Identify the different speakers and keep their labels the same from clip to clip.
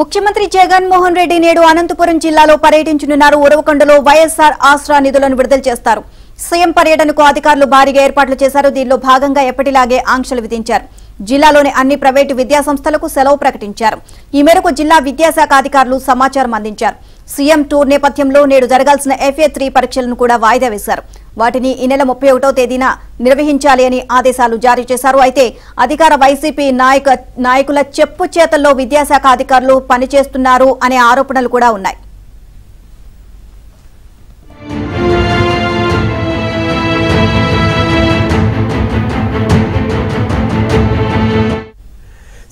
Speaker 1: ముఖ్యమంత్రి జగన్ మోహన్ రెడ్డి నేడు అనంతపురం జిల్లాలో పర్యటించనున్నారు. ఉరవకొండలో వైఎస్ఆర్ ఆసరా నిధులను విడుదల చేస్తారు. సీఎం పర్యటనకు అధికారులు భారీగా ఏర్పాట్లు చేశారు. దీనిలో భాగంగా ఎప్పటిలాగే ఆంక్షలు విధించారు. జిల్లాలోని అన్ని ప్రైవేటు విద్యాసంస్థలకు సెలవు ప్రకటించారు. ఈ మేరకు జిల్లా విద్యాశాఖ అధికారులు సమాచారం అందించారు. సీఎం టూర్ నేపథ్యంలో నేడు జరగాల్సిన FA3 పరీక్షలను కూడా వాయిదా వేశారు. వాటిని ఈ నెల 31వ తేదీన నిర్వహించాలి అని ఆదేశాలు జారీ చేశారు. అయితే అధికార వైసీపీ నాయకుల చెప్పు చేతల్లో విద్యాశాఖ అధికారులు పనిచేస్తున్నారు అనే ఆరోపణలు కూడా ఉన్నాయి.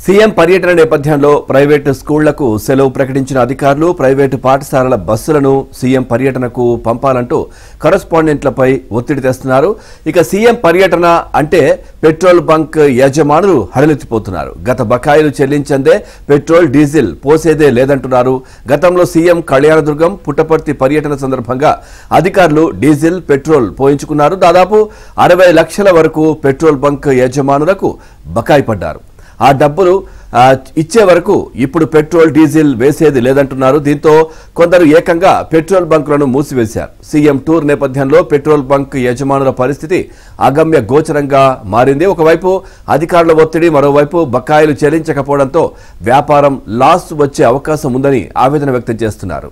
Speaker 2: సీఎం పర్యటన నేపథ్యంలో ప్రైవేటు స్కూళ్లకు సెలవు ప్రకటించిన అధికారులు ప్రైవేటు పాఠశాలల బస్సులను సీఎం పర్యటనకు పంపాలంటూ కరెస్పాండెంట్లపై ఒత్తిడి తెస్తున్నారు. ఇక సీఎం పర్యటన అంటే పెట్రోల్ బంక్ యజమానులు హడలెత్తిపోతున్నారు. గత బకాయిలు చెల్లించందే పెట్రోల్ డీజిల్ పోసేదే లేదంటున్నారు. గతంలో సీఎం కళ్యాణదుర్గం పుట్టపర్తి పర్యటన సందర్భంగా అధికారులు డీజిల్ పెట్రోల్ పోయించుకున్నారు. దాదాపు 60 లక్షల వరకు పెట్రోల్ బంక్ యజమానులకు బకాయి పడ్డారు. ఆ డబ్బులు ఇచ్చే వరకు ఇప్పుడు పెట్రోల్ డీజిల్ వేసేది లేదంటున్నారు. దీంతో కొందరు ఏకంగా పెట్రోల్ బంకులను మూసివేశారు. సీఎం టూర్ నేపథ్యంలో పెట్రోల్ బంక్ యజమానుల పరిస్థితి అగమ్య గోచరంగా మారింది. ఒకవైపు అధికారుల ఒత్తిడి, మరోవైపు బకాయిలు చెల్లించకపోవడంతో వ్యాపారం లాస్ వచ్చే అవకాశం ఉందని ఆవేదన వ్యక్తం చేస్తున్నారు.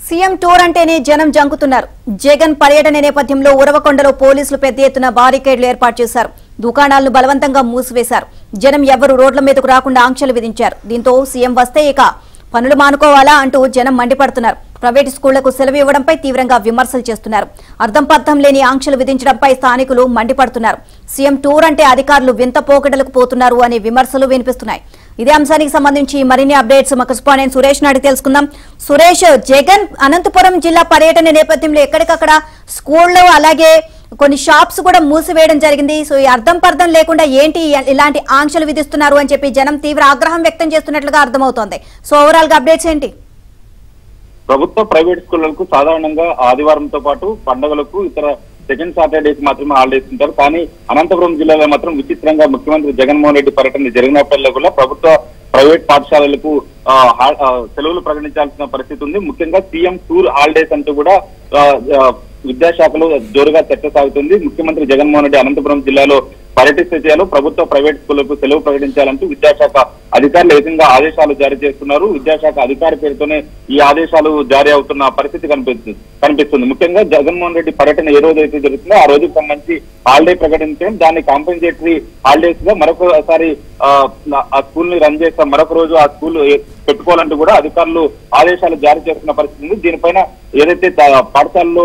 Speaker 1: సీఎం టూర్ అంటేనే జనం జంకుతున్నారు. జగన్ పర్యటన నేపథ్యంలో ఉరవకొండలో పోలీసులు పెద్ద ఎత్తున బారికేడ్లు ఏర్పాటు చేశారు. దుకాణాలను బలవంతంగా మూసివేశారు. జనం ఎవరూ రోడ్ల మీదకు రాకుండా ఆంక్షలు విధించారు. దీంతో సీఎం వస్తే ఇక పనులు మానుకోవాలా అంటూ జనం మండిపడుతున్నారు. ప్రైవేటు స్కూళ్లకు సెలవు ఇవ్వడంపై తీవ్రంగా విమర్శలు చేస్తున్నారు. అర్థం పర్థం లేని ఆంక్షలు విధించడంపై స్థానికులు మండిపడుతున్నారు. సీఎం టూర్ అంటే అధికారులు వింత పోకడలకు పోతున్నారు అనే విమర్శలు వినిపిస్తున్నాయి. ఇదే అంశానికి సంబంధించి మరిన్ని అప్డేట్స్ మా కరెస్పాండెంట్ సురేష్ నాయుడు తెలుసుకుందాం. సురేష్, జగన్ అనంతపురం జిల్లా పర్యటన నేపథ్యంలో ఎక్కడికక్కడ స్కూళ్లు అలాగే కొన్ని షాప్స్ కూడా మూసివేయడం జరిగింది. సో ఈ అర్థం పర్థం లేకుండా ఏంటి ఇలాంటి ఆంక్షలు విధిస్తున్నారు అని చెప్పి జనం తీవ్ర ఆగ్రహం వ్యక్తం చేస్తున్నట్లుగా అర్థమవుతోంది. సో ఓవరాల్ గా అప్డేట్స్ ఏంటి?
Speaker 3: ప్రభుత్వ ప్రైవేట్ స్కూళ్లకు సాధారణంగా ఆదివారంతో పాటు పండుగలకు ఇతర సెకండ్ సాటర్డేస్ మాత్రమే హాలిడేస్ ఉంటారు. కానీ అనంతపురం జిల్లాలో మాత్రం విచిత్రంగా ముఖ్యమంత్రి జగన్మోహన్ రెడ్డి పర్యటన జరిగినప్పటిలో కూడా ప్రభుత్వ ప్రైవేట్ పాఠశాలలకు సెలవులు ప్రకటించాల్సిన పరిస్థితి ఉంది. ముఖ్యంగా సీఎం టూర్ హాలిడేస్ అంటూ కూడా విద్యాశాఖలో జోరుగా చర్చ సాగుతుంది. ముఖ్యమంత్రి జగన్మోహన్ రెడ్డి అనంతపురం జిల్లాలో పర్యటిస్తే ప్రభుత్వ ప్రైవేట్ స్కూళ్లకు సెలవు ప్రకటించాలంటూ విద్యాశాఖ అధికారులు ఏకంగా ఆదేశాలు జారీ చేస్తున్నారు. విద్యాశాఖ అధికారి పేరుతోనే ఈ ఆదేశాలు జారీ అవుతున్న పరిస్థితి కనిపిస్తుంది. ముఖ్యంగా జగన్మోహన్ రెడ్డి పర్యటన ఏ రోజైతే జరుగుతుందో ఆ రోజుకు సంబంధించి హాలిడే ప్రకటించడం, దాన్ని కాంపెన్సేటరీ హాలిడేస్ గా మరొకసారి ఆ స్కూల్ ని రన్ చేస్తాం, మరొక రోజు ఆ స్కూల్ పెట్టుకోవాలంటూ కూడా అధికారులు ఆదేశాలు జారీ చేస్తున్న పరిస్థితి ఉంది. దీనిపైన ఏదైతే పాఠశాలలో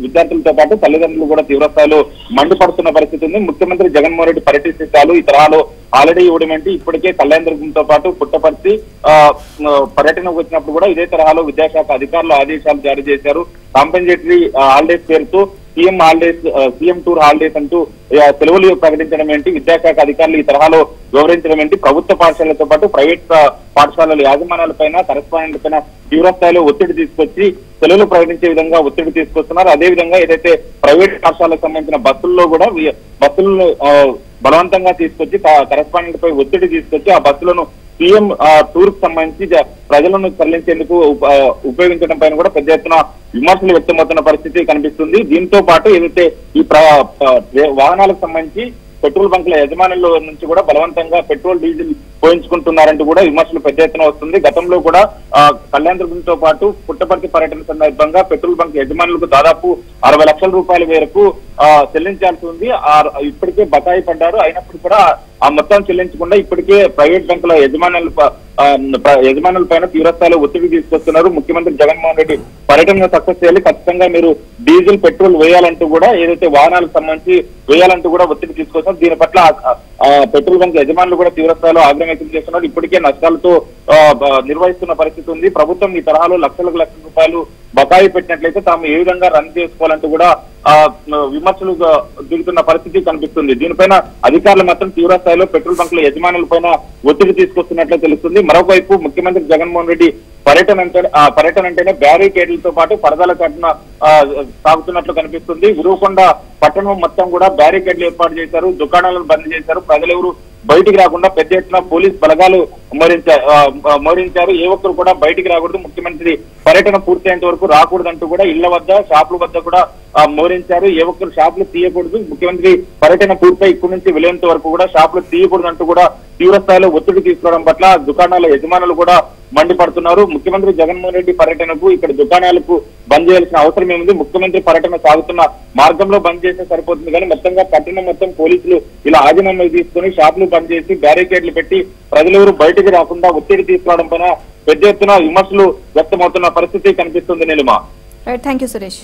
Speaker 3: విద్యార్థులతో పాటు తల్లిదండ్రులు కూడా తీవ్రస్థాయిలో మండిపడుతున్న పరిస్థితి ఉంది. ముఖ్యమంత్రి జగన్మోహన్ రెడ్డి పర్యటిస్తే చాలు ఈ తరహాలో హాలిడే ఇవ్వడం ఏంటి? ఇప్పటికే కళ్యాణదుర్గంతో పాటు పుట్టపర్తి పర్యటనకు వచ్చినప్పుడు కూడా ఇదే తరహాలో విద్యాశాఖ అధికారులు ఆదేశాలు జారీ చేశారు. కాంపెన్సేటరీ హాలిడేస్ పేరుతో సీఎం టూర్ హాలిడేస్ అంటూ సెలవులు ప్రకటించడం ఏంటి? విద్యాశాఖ అధికారులు ఈ తరహాలో వివరించడం ఏంటి? ప్రభుత్వ పాఠశాలలతో పాటు ప్రైవేట్ పాఠశాలల యాజమాన్యాలపైన, కరెస్పాండెంట్ పైన తీవ్రస్థాయిలో ఒత్తిడి తీసుకొచ్చి సెలవులు ప్రకటించే విధంగా ఒత్తిడి తీసుకొస్తున్నారు. అదే విధంగా ఏదైతే ప్రైవేట్ పాఠశాలకు సంబంధించిన బస్సుల్లో కూడా బస్సులను బలవంతంగా తీసుకొచ్చి కరెస్పాండెంట్ పై ఒత్తిడి తీసుకొచ్చి ఆ బస్సులను సీఎం టూర్ కు సంబంధించి ప్రజలను తరలించేందుకు ఉపయోగించడం పైన కూడా పెద్ద ఎత్తున విమర్శలు వ్యక్తమవుతున్న పరిస్థితి కనిపిస్తుంది. దీంతో పాటు ఏదైతే ఈ వాహనాలకు సంబంధించి పెట్రోల్ బంకుల యజమానుల నుంచి కూడా బలవంతంగా పెట్రోల్ డీజిల్ పోయించుకుంటున్నారంటూ కూడా విమర్శలు పెద్ద ఎత్తున వస్తుంది. గతంలో కూడా కళ్యాణదుర్గంతో పాటు పుట్టపర్తి పర్యటన సందర్భంగా పెట్రోల్ బంక్ యజమానులకు దాదాపు 60 లక్షల రూపాయల మేరకు చెల్లించాల్సి ఉంది. ఇప్పటికే బకాయి పడ్డారు. అయినప్పుడు కూడా ఆ మొత్తం చెల్లించకుండా ఇప్పటికే ప్రైవేట్ బ్యాంకుల యజమానుల పైన తీవ్రస్థాయిలో ఒత్తిడి తీసుకొస్తున్నారు. ముఖ్యమంత్రి జగన్మోహన్ రెడ్డి పర్యటన సక్సెస్ చేయాలి, ఖచ్చితంగా మీరు డీజిల్ పెట్రోల్ వేయాలంటూ కూడా ఏదైతే వాహనాలకు సంబంధించి వేయాలంటూ కూడా ఒత్తిడి తీసుకొస్తున్నారు. దీని పట్ల పెట్రోల్ బంక్ యజమానులు కూడా తీవ్రస్థాయిలో ఆగ్రహం వ్యక్తం చేస్తున్నారు. ఇప్పటికే నష్టాలతో నిర్వహిస్తున్న పరిస్థితి ఉంది. ప్రభుత్వం ఈ తరహాలో లక్షల రూపాయలు బకాయి పెట్టినట్లయితే తాము ఏ విధంగా రన్ చేసుకోవాలంటూ కూడా విమర్శలు దిగుతున్న పరిస్థితి కనిపిస్తుంది. దీనిపైన అధికారులు మాత్రం తీవ్ర స్థాయిలో పెట్రోల్ బంకుల యజమానుల పైన ఒత్తిడి తీసుకొస్తున్నట్లు తెలుస్తుంది. మరోవైపు ముఖ్యమంత్రి జగన్మోహన్ రెడ్డి పర్యటన అంటేనే బ్యారికేడ్లతో పాటు పరదాల కట్టున సాగుతున్నట్లు కనిపిస్తుంది. ఉరవకొండ పట్టణం మొత్తం కూడా బ్యారికేడ్లు ఏర్పాటు చేశారు, దుకాణాలను బంద్ చేశారు. ప్రజలెవరు బయటికి రాకుండా పెద్ద ఎత్తున పోలీస్ బలగాలు మోరించారు. ఏ ఒక్కరు కూడా బయటికి రాకూడదు, ముఖ్యమంత్రి పర్యటన పూర్తయ్యేంత వరకు రాకూడదంటూ కూడా ఇళ్ల వద్ద షాపుల వద్ద కూడా మోరించారు. ఏ ఒక్కరు షాపులు తీయకూడదు, ముఖ్యమంత్రి పర్యటన పూర్తయి ఇక్కడి నుంచి వెళ్లేంత వరకు కూడా షాపులు తీయకూడదంటూ కూడా తీవ్ర స్థాయిలో ఒత్తిడి తీసుకోవడం పట్ల దుకాణాల యజమానులు కూడా మండిపడుతున్నారు. ముఖ్యమంత్రి జగన్మోహన్ రెడ్డి పర్యటనకు ఇక్కడ దుకాణాలకు బంద్ చేయాల్సిన అవసరం ఏముంది, ముఖ్యమంత్రి పర్యటన సాగుతున్న మార్గంలో బంద్ చేస్తే సరిపోతుంది. కానీ మొత్తంగా పట్టణం మొత్తం పోలీసులు ఇలా ఆధీనంలోకి తీసుకుని షాపులు బంద్ చేసి బ్యారికేడ్లు పెట్టి ప్రజలెవరు బయటికి రాకుండా ఒత్తిడి తీసుకోవడం పైన పెద్ద ఎత్తున విమర్శలు వ్యక్తమవుతున్న పరిస్థితి కనిపిస్తుంది. నీలిమ.
Speaker 1: Thank you Suresh.